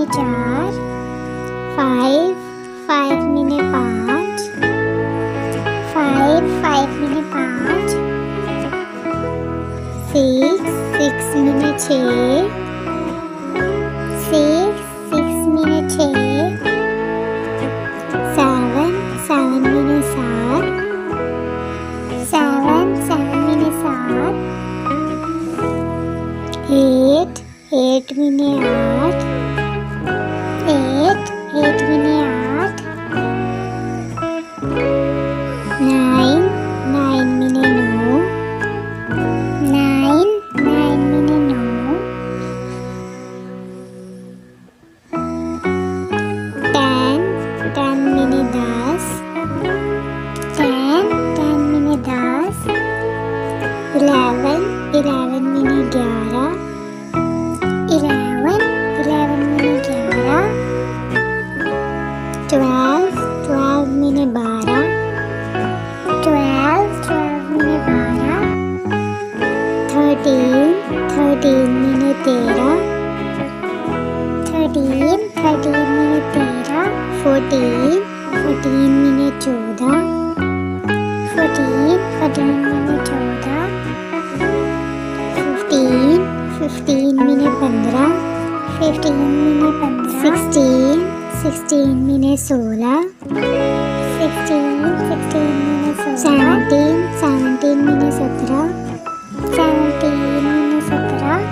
मिने 4, 5, 5 मिने 5, 5, 5 मिने 5, 6, 6 मिने 6, 6, 6 मिने 6, 7, 7 मिने 7, 7, 7 मिने 7, 8, 8 मिने 8, 8, 8 मिने 8, 9, 9 मिने 9, 9, 9 मिने 9, 10, 10 मिने 10, 10, 10 मिने 10, 11, 11 मिने 11, 11, 11 मिने 11, 12, 12 मिने 12, 12, 12 मिने 12, 13, 13 मिने 13, 13, 13 मिने 13, 14, 14 मिने 14, 14, 14 मिने 14, 15, 15 मिने 15, 15 मिने 15, 16, 16 मिने 16, 16, 16 मिने 16, 17, 17 मिने 17, 17 मिने 17,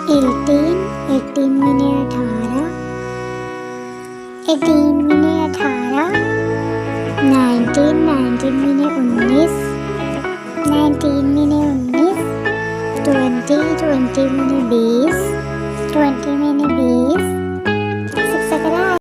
18, 18 मिने 18, 18 मिने 18, 19, 19 मिने 19, 19 मिने 19, 20, 20 मिने 20,